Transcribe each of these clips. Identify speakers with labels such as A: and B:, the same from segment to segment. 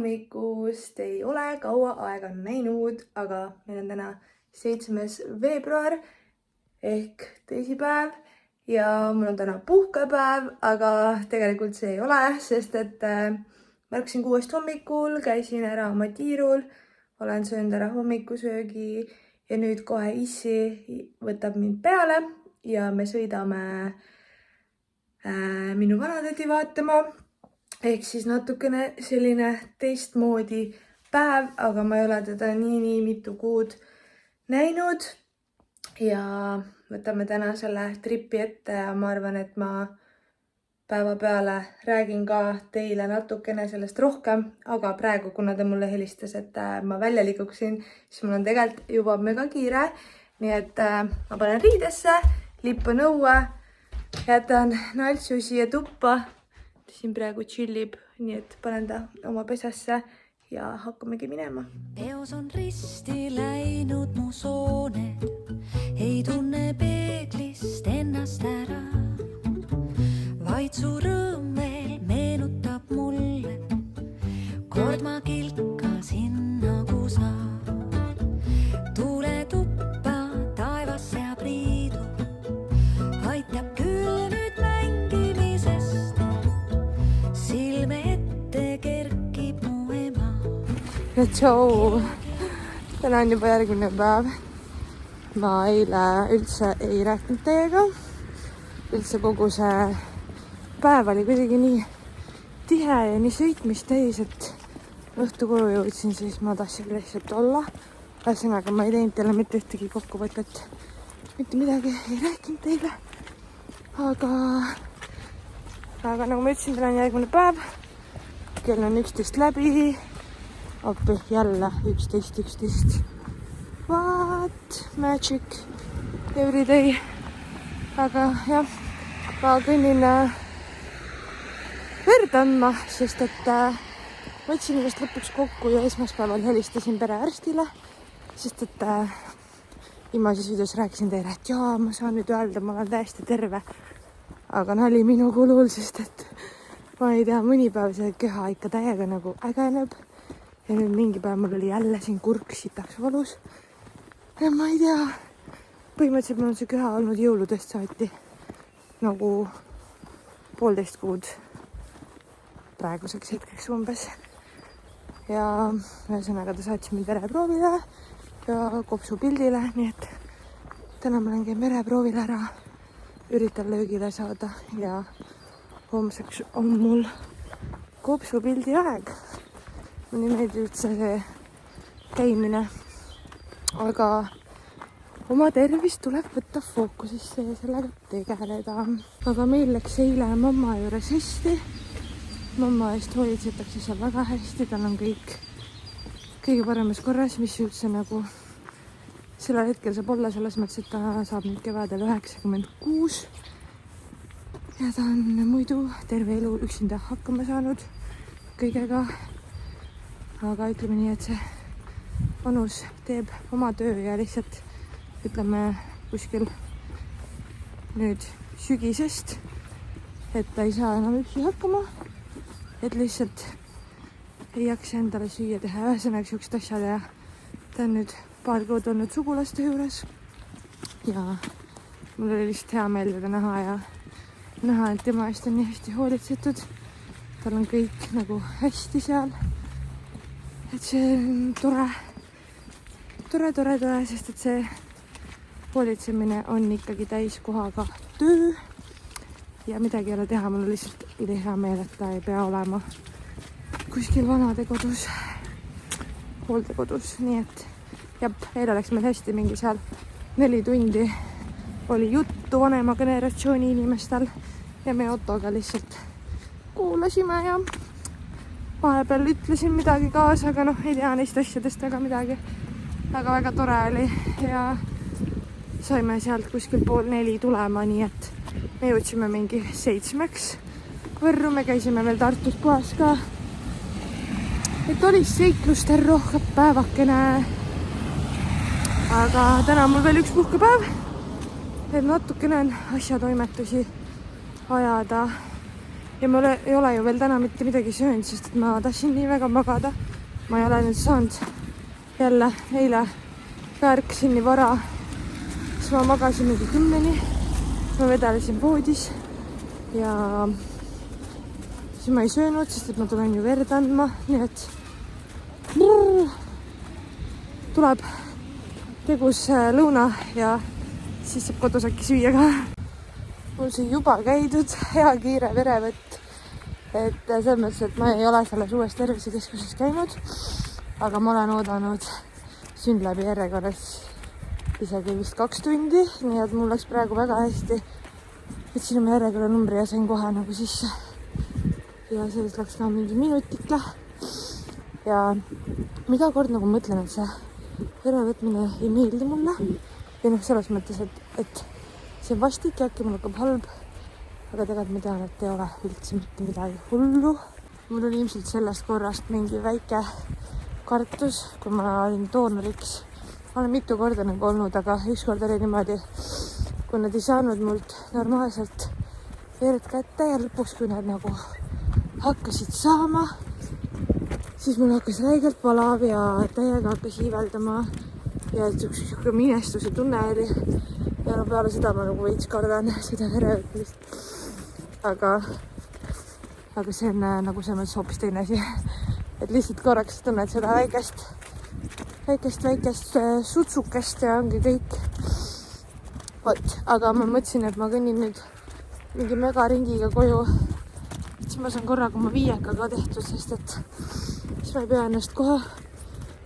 A: hommikust, ei ole kaua aega näinud, aga meil on täna 7. veebruar ehk teisipäev ja mul on täna puhkepäev, aga tegelikult see ei ole, sest et ma ärkasin 6 hommikul, käisin ära oma tiirul, olen söönud ära hommikusöögi ja nüüd kohe issi võtab mind peale ja me sõidame minu vanatädi vaatama. Ehk siis natukene selline teistmoodi päev, aga ma ei ole teda nii mitu kuud näinud. Ja võtame täna selle tripi ette ja ma arvan, et ma päeva peale räägin ka teile natukene sellest rohkem. Aga praegu, kuna ta mulle helistas, et ma välja liiguksin, siis mul on tegelikult juba mega kiire. Nii et ma panen riidesse, lippan õue, jätan Naltsu siia tuppa. Siin praegu chillib, nii et panen ta oma pesasse ja hakkamegi minema.
B: Teos on risti läinud mu sooned, ei tunne peeglist ennast ära. Vaid su rõõm veel meenutab mulle, kord ma kilkasin nagu sa. Tule tuppa, taevas seab riidu, aitab küll nüüd mängimisest. Silme ette kerkib mu ema.
A: Ja tšau! Täna on juba järgmine päev. Ma eile üldse ei rääkinud teiega. Üldse kogu see päev oli kuidagi nii tihe ja nii sõitmist täis, et õhtu koju jõudsin, siis ma tahtsin lihtsalt olla. Ühesõnaga, ma ei teinud teile mitte ühtegi kokkuvõtet. Mitte midagi ei rääkinud teile. Aga nagu ma ütlesin, täna on järgmine päev. Kell on 11 läbi. Appi jälle 11. What? Magic every day. Aga jah, ma kõnnin verd andma, sest et võtsin ennast lõpuks kokku ja esmaspäeval helistasin perearstile, sest et viimases videos rääkisin teile, et jaa, ma saan nüüd öelda, ma olen täiesti terve. Aga nali minu kulul, sest et ma ei tea, mõni päev see keha ikka täiega nagu ägeneb. Ja nüüd mingi päev mul oli jälle siin kurk sitaks valus. Ja ma ei tea, põhimõtteliselt mul on see keha olnud jõuludest saati nagu 1,5 kuud praeguseks hetkeks umbes. Ja ühesõnaga ta saatis mind vereproovile ja kopsupildile, nii et täna ma lähen käin vereproovile ära. Üritan löögile saada ja homseks on mul kopsupildi aeg. Mulle ei meeldi üldse see käimine, aga oma tervist tuleb võtta fookusesse ja sellega tegeleda. Aga meil läks eile mamma juures hästi. Mamma eest hoolitsetakse seal väga hästi, tal on kõige paremas korras, mis üldse nagu sellel hetkel saab olla, selles mõttes, et ta saab nüüd kevadel 96 ja ta on muidu terve elu üksinda hakkama saanud kõigega. Aga ütleme nii, et see vanus teeb oma töö ja lihtsalt ütleme kuskil nüüd sügisest, et ta ei saa enam üksi hakkama, et lihtsalt ei jaksa endale süüa teha, ühesõnaga siuksed asjad ja ta on nüüd paar kuud olnud sugulaste juures ja mul oli lihtsalt hea meel teda näha, et tema eest on nii hästi hoolitsetud. Tal on kõik nagu hästi seal. Et see on tore, sest et see hoolitsemine on ikkagi täiskohaga töö ja midagi ei ole teha, mul on lihtsalt hea meel, et ta ei pea olema kuskil vanadekodus, hooldekodus, nii et eile läks meil hästi, mingi seal 4 tundi oli juttu vanema generatsiooni inimestel ja me Ottoga lihtsalt kuulasime ja vahepeal ütlesin midagi kaasa, aga ei tea neist asjadest väga midagi. Aga väga tore oli ja saime sealt kuskil 3:30 tulema, nii et me jõudsime mingi 7 Võrru, me käisime veel Tartus puhas ka. Et oli seiklustel rohkem päevakene. Aga täna on mul veel üks puhkepäev. Et natukene on asjatoimetusi ajada ja ma ei ole ju veel täna mitte midagi söönud, sest et ma tahtsin nii väga magada. Ma ei ole nüüd saanud jälle eile ka ärkasin nii vara, siis ma magasin nagu 10-ni. Ma vedelesin voodis ja siis ma ei söönud, sest et ma tulen ju verd andma, nii et tuleb tegus lõuna ja siis saab kodus äkki süüa ka. Mul sai juba käidud hea kiire verevõtt, et selles mõttes, et ma ei ole selles uues tervisekeskuses käinud, aga ma olen oodanud Synlabi järjekorras isegi vist 2 tundi, nii et mul läks praegu väga hästi. Võtsin oma järjekorra numbri ja sain kohe nagu sisse. Ja sellest läks ka mingi minutike. Ja iga kord nagu mõtlen, et see verevõtmine ei meeldi mulle. Ja noh, selles mõttes, et see vastik ja äkki mul hakkab halb. Aga tegelikult ma tean, et ei ole üldse mitte midagi hullu. Mul oli ilmselt sellest korrast mingi väike kartus, kui ma olin doonoriks. Ma olen mitu korda nagu olnud, aga ükskord oli niimoodi, kui nad ei saanud mult normaalselt verd kätte ja lõpuks, kui nad nagu hakkasid saama, siis mul hakkas räigelt palav ja täiega hakkas hiiveldama ja siuke minestuse tunne oli. Ja no peale seda ma nagu veits kardan seda verevõtmist. Aga see on nagu see mõttes hoopis teine asi. Et lihtsalt korraks tunned seda väikest sutsukest ja ongi kõik. Vot, aga ma mõtlesin, et ma kõnnin nüüd mingi megaringiga koju. Siis ma saan korraga oma viiekaga tehtud, sest et siis ma ei pea ennast kohe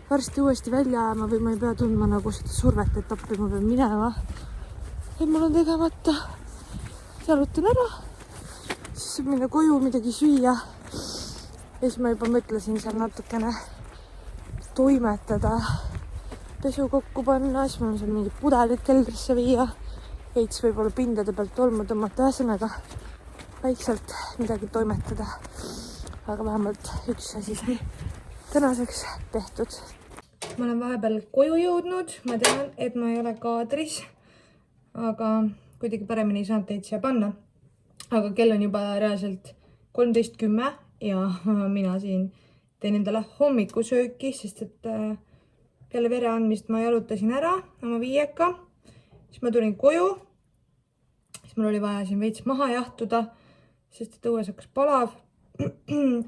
A: varsti uuesti välja ajama või ma ei pea tundma nagu seda survet, et appi ma pean minema. Et mul on tegemata. Jalutan ära. Siis saab minna koju midagi süüa. Ja siis ma juba mõtlesin seal natukene toimetada, pesu kokku panna, siis mul on seal mingi pudelid keldrisse viia, veits võib-olla pindade pealt tolmu tõmmata, ühesõnaga väikselt midagi toimetada. Aga vähemalt üks asi sai tänaseks tehtud. Ma olen vahepeal koju jõudnud, ma tean, et ma ei ole kaadris, aga kuidagi paremini ei saanud teid siia panna. Aga kell on juba reaalselt 13:10 ja mina siin teen endale hommikusööki, sest et peale vere andmist ma jalutasin ära oma viieka. Siis ma tulin koju. Siis mul oli vaja siin veits maha jahtuda, sest et õues hakkas palav.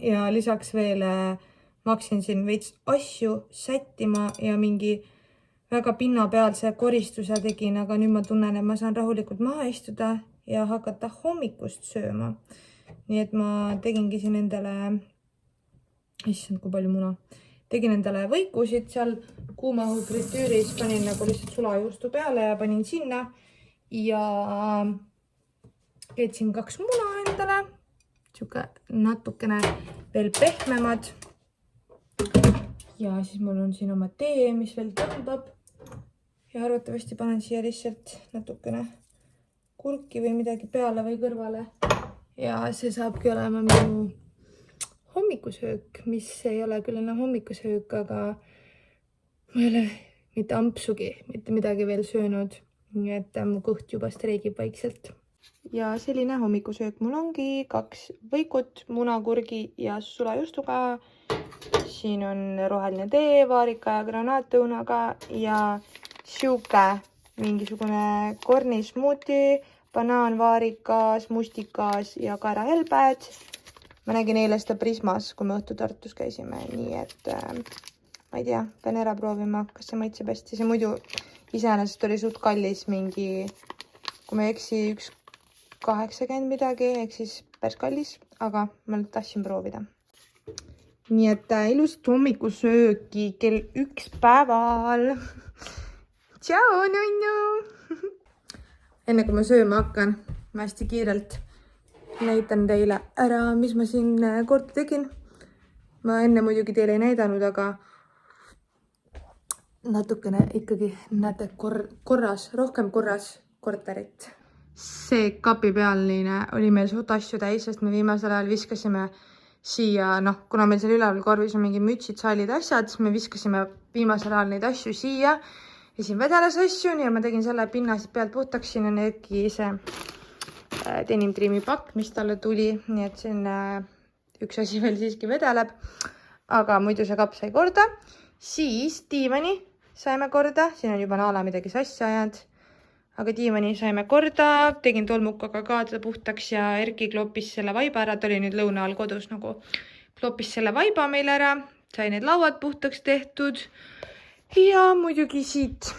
A: Ja lisaks veel ma hakkasin siin veits asju sättima ja mingi väga pinnapealse koristuse tegin, aga nüüd ma tunnen, et ma saan rahulikult maha istuda ja hakata hommikust sööma. Nii et ma tegingi siin endale, issand, kui palju muna. Tegin endale võikusid seal kuumahu fritüüris, panin nagu lihtsalt sulajuustu peale ja panin sinna. Ja keetsin 2 muna endale, siuke natukene veel pehmemad. Ja siis mul on siin oma tee, mis veel tõmbab. Ja arvatavasti panen siia lihtsalt natukene kurki või midagi peale või kõrvale. Ja see saabki olema minu hommikusöök, mis ei ole küll enam hommikusöök, aga ma ei ole mitte ampsugi, mitte midagi veel söönud. Nii et mu kõht juba streigib vaikselt. Ja selline hommikusöök mul ongi 2 võikut, munakurgi ja sulajuustuga. Siin on roheline tee, vaarika ja granaatõunaga ja siuke mingisugune kornismuuti, banaan vaarikas, mustikas ja kaerahelbed. Ma nägin eile seda Prismas, kui me õhtu Tartus käisime, nii et ma ei tea, pean ära proovima, kas see maitseb hästi. See muidu iseenesest oli suht kallis mingi, kui ma ei eksi, 1,80 midagi, ehk siis päris kallis, aga ma tahtsin proovida. Nii et ilusat hommikusööki kell 1 päeval. Tšau, nunnu! Enne kui ma sööma hakkan, ma hästi kiirelt näitan teile ära, mis ma siin kord tegin. Ma enne muidugi teile ei näidanud, aga natukene ikkagi näete rohkem korras korterit. See kapipealine oli meil suht asju täis, sest me viimasel ajal viskasime siia, kuna meil seal üleval korvis on mingi mütsid, saalid, asjad, siis me viskasime viimasel ajal neid asju siia ja siin vedeles asju, nii et ma tegin selle pinna pealt puhtaks, siin on äkki see Denim Dreami pakk, mis talle tuli, nii et see on üks asi veel siiski vedeleb, aga muidu see kapp sai korda. Siis diivani saime korda, siin on juba naala midagi sassi ajanud, aga diivani saime korda, tegin tolmukaga ka teda puhtaks ja Erki kloppis selle vaiba ära, ta oli nüüd lõuna all kodus nagu, kloppis selle vaiba meil ära, sai need lauad puhtaks tehtud ja muidugi siit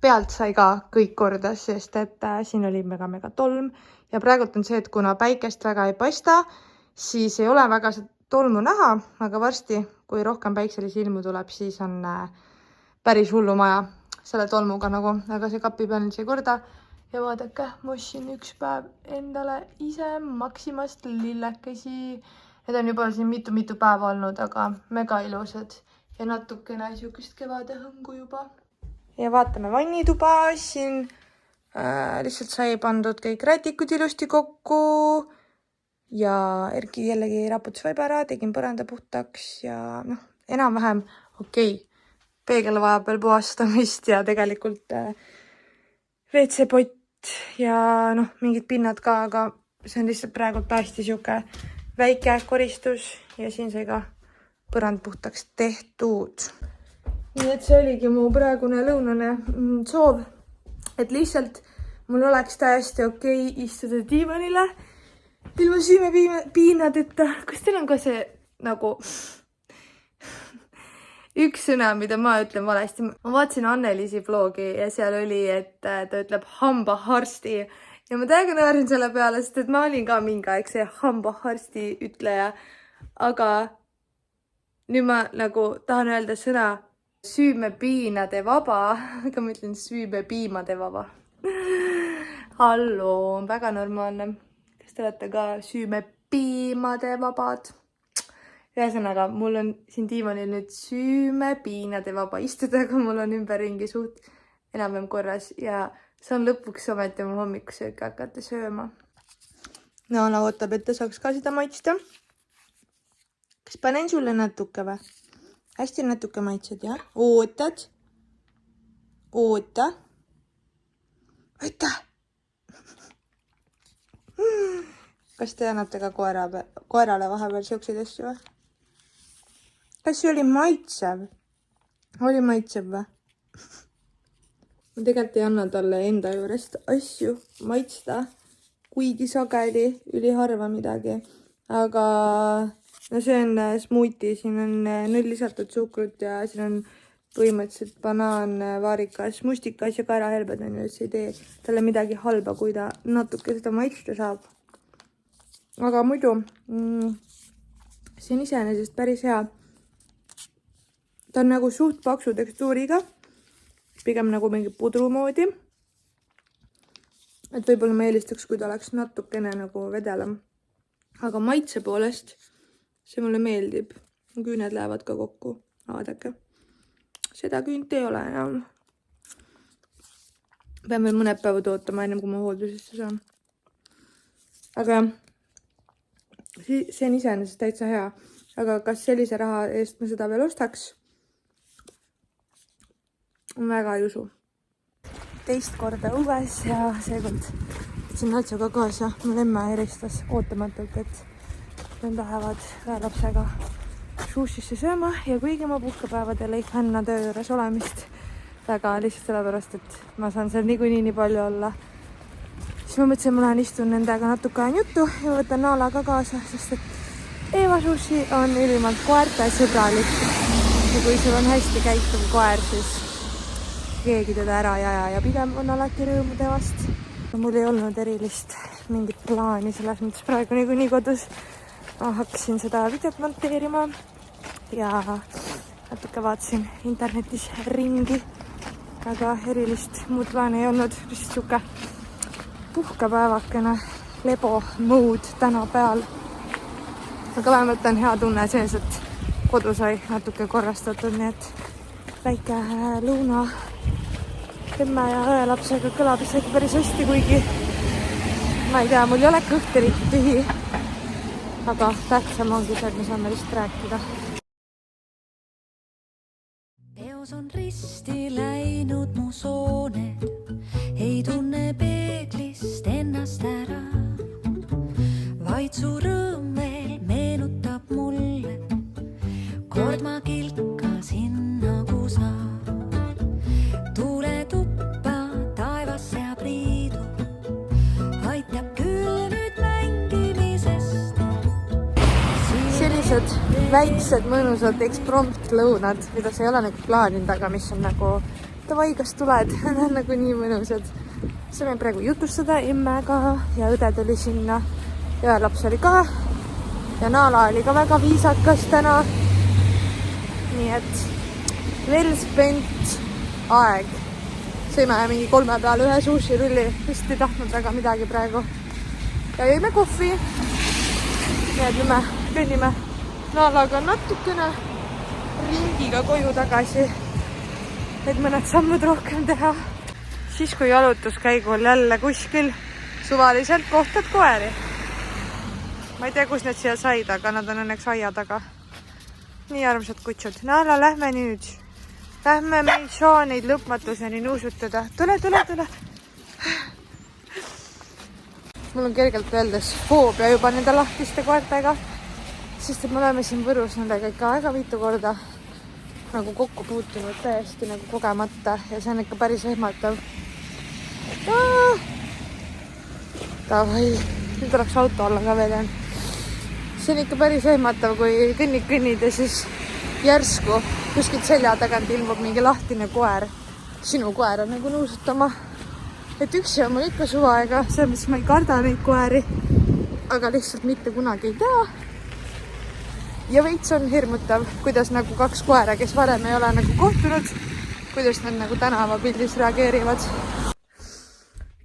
A: pealt sai ka kõik korda, sest et siin oli mega tolm ja praegult on see, et kuna päikest väga ei paista, siis ei ole väga tolmu näha, aga varsti, kui rohkem päikselisi ilmu tuleb, siis on päris hullu maja selle tolmuga nagu, aga see kapi peal sai korda ja vaadake, ma ostsin üks päev endale ise Maximast lillekesi. Need on juba siin mitu päeva olnud, aga mega ilusad ja natukene niisugust kevade hõngu juba. Ja vaatame vannituba, siin lihtsalt sai pandud kõik rätikud ilusti kokku ja Erki jällegi raputas vaiba ära, tegin põranda puhtaks ja noh, enam-vähem okei. Peegel vajab veel puhastamist ja tegelikult WC-pott ja noh, mingid pinnad ka, aga see on lihtsalt praegult hästi siuke väike koristus ja siin sai ka põrand puhtaks tehtud. Nii et see oligi mu praegune lõunane soov, et lihtsalt mul oleks täiesti okei istuda diivanile ilma süümepiinadeta. Kas teil on ka see nagu üks sõna, mida ma ütlen valesti? Ma vaatasin Anneliisi vlogi ja seal oli, et ta ütleb hambaharsti ja ma täiega naerin selle peale, sest et ma olin ka mingi aeg see hambaharsti ütleja, aga nüüd ma nagu tahan öelda sõna süümepiinade vaba, aga ma ütlen süümepiimade vaba. Halloo, väga normaalne. Kas te olete ka süümepiimade vabad? Ühesõnaga, mul on siin diivanil nüüd süümepiinade vaba istuda, aga mul on ümberringi suht enam-vähem korras ja saan lõpuks ometi oma hommikusööki hakata sööma. Naala ootab, et ta saaks ka seda maitsta. Kas panen sulle natuke või? Hästi natuke maitsed, jah? Ootad? Oota. Oota. Kas te annate ka koerale vahepeal siukseid asju või? Kas see oli maitsev? Oli maitsev või? Ma tegelikult ei anna talle enda juurest asju maitsta, kuigi sageli, üliharva midagi. Aga no see on smuuti, siin on 0 lisatud suhkrut ja siin on põhimõtteliselt banaan, vaarikas, mustikas ja kaerahelbed on ju, et see ei tee talle midagi halba, kui ta natuke seda maitsta saab. Aga muidu see on iseenesest päris hea. Ta on nagu suht paksu tekstuuriga, pigem nagu mingi pudru moodi. Et võib-olla ma eelistaks, kui ta oleks natukene nagu vedelam. Aga maitse poolest see mulle meeldib. Küüned lähevad ka kokku. Vaadake. Seda küünt ei ole enam. Pean veel mõned päevad ootama, ennem kui ma hooldusesse saan. Aga see on iseenesest täitsa hea. Aga kas sellise raha eest ma seda veel ostaks? Väga ei usu. Teist korda õues ja seekord võtsin Natsuga kaasa. Mul emme helistas ootamatult, et nad lähevad lapsega suushisse sööma ja kuigi ma puhkepäevadel ei fänna töö juures olemist väga lihtsalt sellepärast, et ma saan seal niikuinii nii palju olla, siis ma mõtlesin, ma lähen istun nendega natuke ajan juttu ja võtan Naala ka kaasa, sest et Eva Sushi on ülimalt koerte sõbralik ja kui sul on hästi käituv koer, siis keegi teda ära ei aja ja pigem on alati rõõmude vast. Mul ei olnud erilist mingit plaani, selles mõttes praegu niikuinii kodus. Ma hakkasin seda videot monteerima ja natuke vaatasin internetis ringi. Aga erilist muud plaani ei olnud, lihtsalt siuke puhkepäevakene lebo mood täna peal. Aga vähemalt on hea tunne sees, et kodu sai natuke korrastatud, nii et väike lõuna emme ja õelapsega kõlab isegi päris hästi, kuigi ma ei tea, mul ei ole kõht eriti tühi, aga tähtsam ongi see, et me saame lihtsalt rääkida.
B: Peos on risti läinud mu sooned, ei tunne peeglist ennast ära. su rõõm veel meenutab mulle. Kord ma kilkasin nagu sa. Tule tuppa, taevas seab riidu. Aitab küll nüüd mängimisest.
A: Sellised väiksed mõnusad eksprompt-lõunad, mida sa ei ole nagu plaaninud, aga mis on nagu davai, kas tuled, on nagu nii mõnusad. Saime praegu jutustada immega ja õde tuli sinna ja laps oli ka ja Naala oli ka väga viisakas täna. Nii et veel spent aeg. Sõime mingi 3 peale ühe sushi-rulli, vist ei tahtnud väga midagi praegu. Ja jõime kohvi. Nii et me kõnnime Naalaga natukene ringiga koju tagasi, et mõned sammud rohkem teha. Siis kui jalutuskäigul jälle kuskil suvaliselt kohtad koeri. Ma ei tea, kus need siia said, aga nad on õnneks aia taga. Nii armsad kutsud. Naala, lähme nüüd. Lähme, me ei saa neid lõpmatuseni nuusutada. Tule. Mul on kergelt öeldes foobia juba nende lahtiste koertega, sest et me oleme siin Võrus nendega ikka väga mitu korda nagu kokku puutunud täiesti nagu kogemata ja see on ikka päris ehmatav. Davai, nüüd oleks auto alla ka veel. See on ikka päris ehmatav, kui kõnnid ja siis järsku kuskilt selja tagant ilmub mingi lahtine koer. Sinu koer on nagu nuusutama. Et üksi on mul ikka suvaega, selles mõttes ma ei karda neid koeri, aga lihtsalt mitte kunagi ei tea. Ja veits on hirmutav, kuidas nagu 2 koera, kes varem ei ole nagu kohtunud, kuidas nad nagu tänavapildis reageerivad.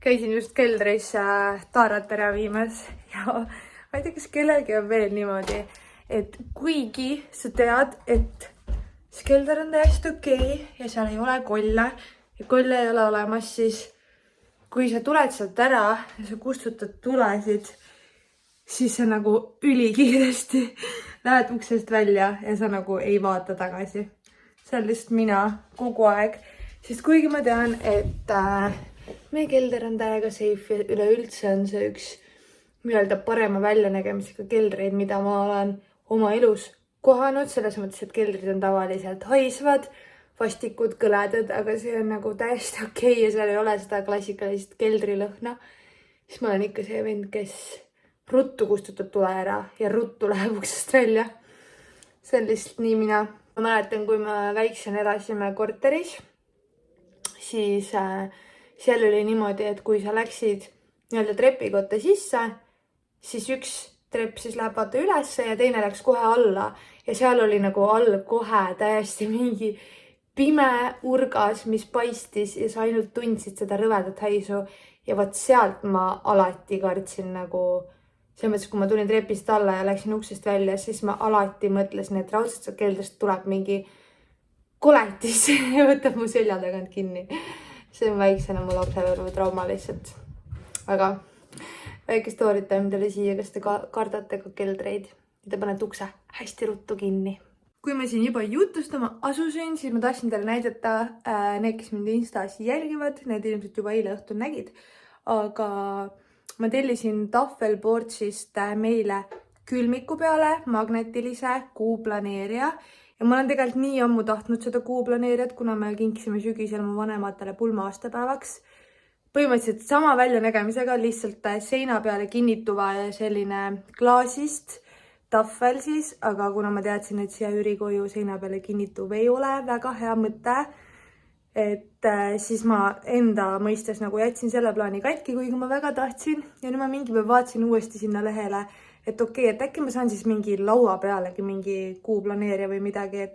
A: Käisin just keldris taarat ära viimas ja ma ei tea, kas kellelgi on veel niimoodi, et kuigi sa tead, et see kelder on täiesti okei ja seal ei ole kolle ja kolle ei ole olemas, siis kui sa tuled sealt ära ja sa kustutad tulesid, siis sa nagu ülikiiresti lähed uksest välja ja sa nagu ei vaata tagasi. See on lihtsalt mina kogu aeg, sest kuigi ma tean, et meie kelder on täiega safe ja üleüldse on see üks parema väljanägemisega keldreid, mida ma olen oma elus kohanud, selles mõttes, et keldrid on tavaliselt haisvad, vastikud, kõledad, aga see on nagu täiesti okei ja seal ei ole seda klassikalist keldrilõhna. Siis ma olen ikka see vend, kes ruttu kustutab tule ära ja ruttu läheb uksest välja. See on lihtsalt nii mina. Ma mäletan, kui me väiksena elasime korteris, siis seal oli niimoodi, et kui sa läksid nii-öelda trepikotta sisse, siis üks trepp siis läheb vaata ülesse ja teine läks kohe alla. Ja seal oli nagu all kohe täiesti mingi pime urgas, mis paistis ja sa ainult tundsid seda rõvedat haisu. Ja vaat sealt ma alati kartsin nagu, selles mõttes, kui ma tulin trepist alla ja läksin uksest välja, siis ma alati mõtlesin, et raudselt keldrist tuleb mingi koletis ja võtab mu selja tagant kinni. See on väiksena mu lapsepõlve trauma lihtsalt. Aga väike story time teile siia, kas te kardate ka keldreid ja te panete ukse hästi ruttu kinni. Kui ma siin juba jutustama asusin, siis ma tahtsin teile näidata need, kes mind Instas jälgivad, need ilmselt juba eile õhtul nägid, aga ma tellisin Tafelboardsist meile külmiku peale magnetilise kuuplaneerija ja ma olen tegelikult nii ammu tahtnud seda kuuplaneerijat, kuna me kinkisime sügisel mu vanematele pulma aastapäevaks. Põhimõtteliselt sama väljanägemisega, lihtsalt seina peale kinnituva ja selline klaasist Tafel siis, aga kuna ma teadsin, et siia ürikoju seina peale kinnituv ei ole väga hea mõte, et siis ma enda mõistes nagu jätsin selle plaani katki, kuigi ma väga tahtsin ja nüüd ma mingi päev vaatasin uuesti sinna lehele, et okei, et äkki ma saan siis mingi laua pealegi mingi kuuplaneerija või midagi,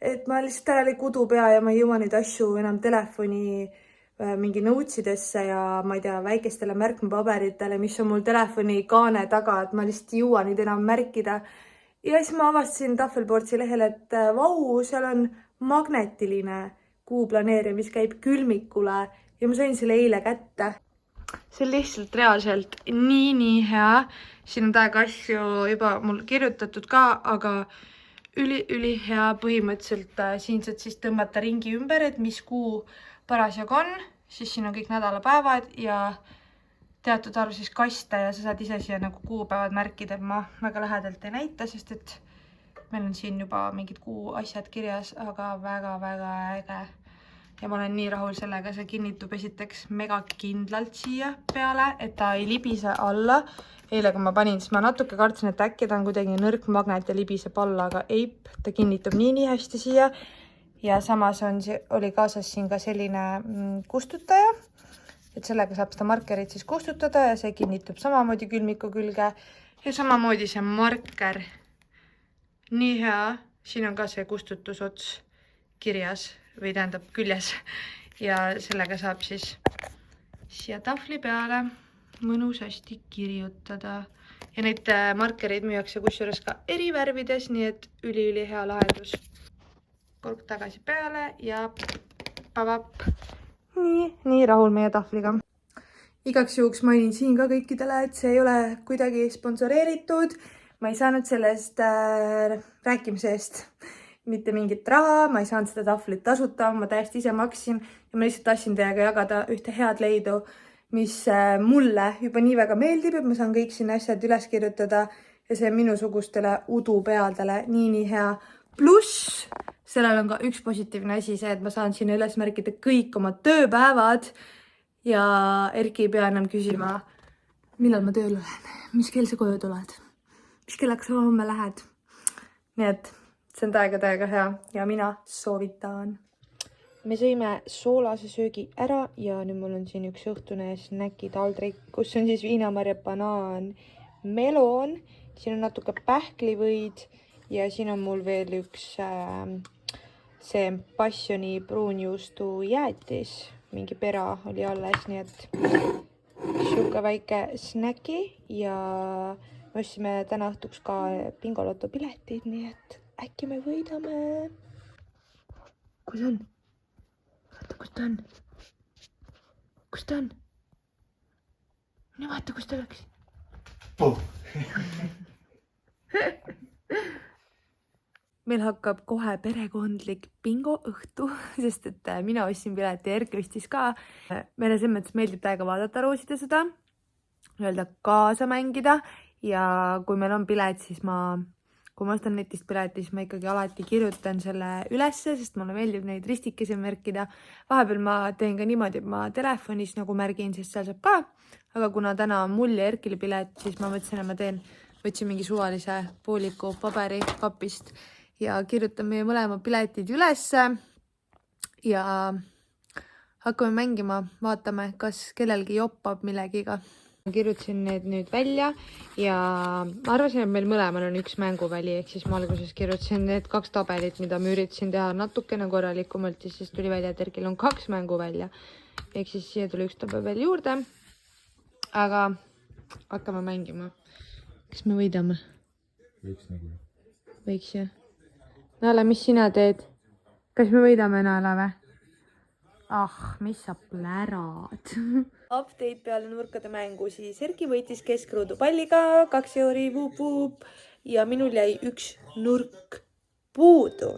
A: et ma lihtsalt ära ei kudu pea ja ma ei jõua neid asju enam telefoni mingi notesidesse ja ma ei tea, väikestele märkmepaberitele, mis on mul telefoni kaane taga, et ma lihtsalt ei jõua neid enam märkida. Ja siis ma avastasin Tafelboardsi lehel, et vau, seal on magnetiline kuuplaneerija, mis käib külmikule ja ma sain selle eile kätte. See on lihtsalt reaalselt nii hea. Siin on täiega asju juba mul kirjutatud ka, aga üli hea põhimõtteliselt siin saad siis tõmmata ringi ümber, et mis kuu parasjagu on, siis siin on kõik nädalapäevad ja teatud arv siis kaste ja sa saad ise siia nagu kuupäevad märkida, et ma väga lähedalt ei näita, sest et meil on siin juba mingid kuu asjad kirjas, aga väga-väga äge. Ja ma olen nii rahul sellega, see kinnitub esiteks mega kindlalt siia peale, et ta ei libise alla. Eile, kui ma panin, siis ma natuke kartsin, et äkki ta on kuidagi nõrk magnet ja libiseb alla, aga eip, ta kinnitub nii hästi siia. Ja samas oli kaasas siin ka selline kustutaja, et sellega saab seda markerit siis kustutada ja see kinnitub samamoodi külmiku külge. Ja samamoodi see marker. Nii hea. Siin on ka see kustutusots kirjas või tähendab küljes. Ja sellega saab siis siia tahvli peale mõnus hästi kirjutada. Ja neid markereid müüakse kusjuures ka eri värvides, nii et üli hea lahendus. Kork tagasi peale ja pavap. Nii rahul meie tahvliga. Igaks juhuks mainin siin ka kõikidele, et see ei ole kuidagi sponsoreeritud. Ma ei saanud sellest rääkimise eest mitte mingit raha, ma ei saanud seda tahvlit tasuta, ma täiesti ise maksin ja ma lihtsalt tahtsin teiega jagada ühte head leidu, mis mulle juba nii väga meeldib, et ma saan kõik siin asjad üles kirjutada ja see minusugustele udupeadele nii hea. Pluss sellel on ka üks positiivne asi see, et ma saan sinna üles märkida kõik oma tööpäevad ja Erki ei pea enam küsima, millal ma tööl olen, mis kell sa koju tuled, mis kellaks sa homme lähed. Nii et see on täiega hea ja mina soovitan. Me sõime soolase söögi ära ja nüüd mul on siin üks õhtune snäkitaldrik, kus on siis viinamarja, banaan, melon, siin on natuke pähklivõid ja siin on mul veel üks see passioni pruunjuustu jäätis, mingi pera oli alles, nii et siuke väike snäki ja me ostsime täna õhtuks ka bingoloto piletid, nii et äkki me võidame. Kus on? Vaata, kus ta on? Kus ta on? Mine vaata, kus ta läks. Meil hakkab kohe perekondlik bingo õhtu, sest et mina ostsin pileti ja Erki ostis ka. Meile selles mõttes meeldib täiega vaadata roosida seda, öelda kaasa mängida ja kui meil on pilet, siis kui ma ostan netist pileti, siis ma ikkagi alati kirjutan selle ülesse, sest mulle meeldib neid ristikesi märkida. Vahepeal ma teen ka niimoodi, et ma telefonis nagu märgin, sest seal saab ka. Aga kuna täna on mul ja Erkile pilet, siis ma mõtlesin, et ma võtsin mingi suvalise pooliku paberi kapist ja kirjutan meie mõlema piletid ülesse. Ja hakkame mängima, vaatame, kas kellelgi joppab millegiga. Ma kirjutasin need nüüd välja ja ma arvasin, et meil mõlemal on üks mänguväli, ehk siis ma alguses kirjutasin need 2 tabelit, mida ma üritasin teha natukene korralikumalt ja siis tuli välja, et Erkil on 2 mänguvälja. Ehk siis siia tuli 1 tabel veel juurde. Aga hakkame mängima. Kas me võidame?
C: Võiks nagu.
A: Võiks jah. Naela, mis sina teed? Kas me võidame, Naela või? Mis sa plärad? Update peale nurkade mängu, siis Erki võitis keskruudu palliga, 2 euri, vuup, ja minul jäi 1 nurk puudu.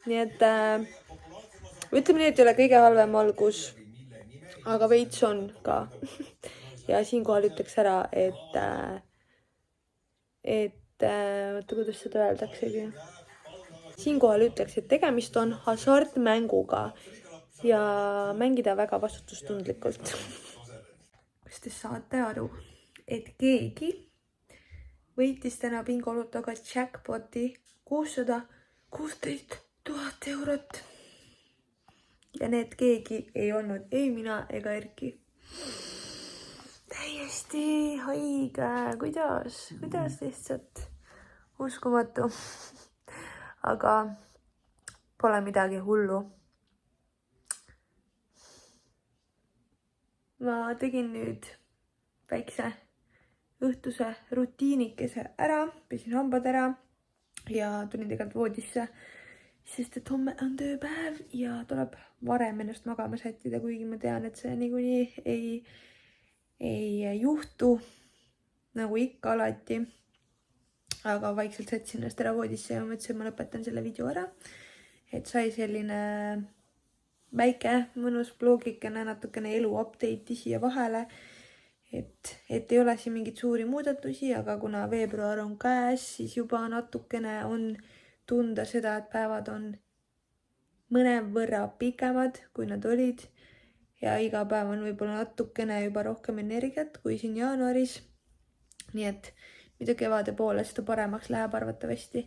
A: Nii et ütleme nii, et ei ole kõige halvem algus, aga veits on ka. Ja siinkohal ütleks ära, oota, kuidas seda öeldaksegi. Siinkohal ütleks, et tegemist on hasartmänguga ja mängida väga vastutustundlikult. Kas te saate aru, et keegi võitis täna bingolotoga jackpoti 616 000 eurot. Ja need keegi ei olnud ei mina ega Erki. Täiesti haige. Kuidas lihtsalt uskumatu. Aga pole midagi hullu. Ma tegin nüüd väikse õhtuse rutiinikese ära, pesin hambad ära ja tulin tegelikult voodisse, sest et homme on tööpäev ja tuleb varem ennast magama sättida, kuigi ma tean, et see niikuinii ei juhtu nagu ikka alati. Aga vaikselt sätsin ennast ära voodisse ja mõtlesin, et ma lõpetan selle video ära, et sai selline väike mõnus blogikene, natukene elu update'i siia vahele. et ei ole siin mingeid suuri muudatusi, aga kuna veebruar on käes, siis juba natukene on tunda seda, et päevad on mõnevõrra pikemad, kui nad olid ja iga päev on võib-olla natukene juba rohkem energiat kui siin jaanuaris. Nii et mida kevade poole, seda paremaks läheb arvatavasti.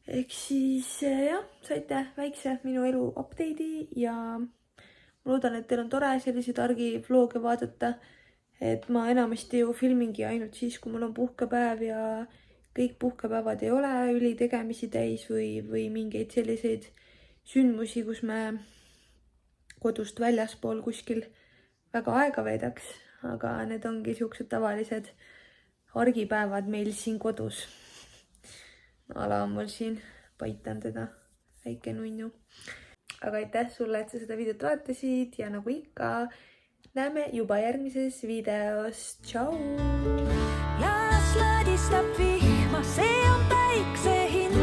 A: Ehk siis jah, saite väikse minu elu update'i ja ma loodan, et teil on tore selliseid argivlooge vaadata. Et ma enamasti ju filmingi ainult siis, kui mul on puhkepäev ja kõik puhkepäevad ei ole ülitegemisi täis või mingeid selliseid sündmusi, kus me kodust väljaspool kuskil väga aega veedaks, aga need ongi siuksed tavalised argipäevad meil siin kodus. Ala on mul siin, paitan teda, väike nunnu. Aga aitäh sulle, et sa seda videot vaatasid ja nagu ikka, näeme juba järgmises videos. Tšau!
B: Las ladistab vihma, see on päikse hind.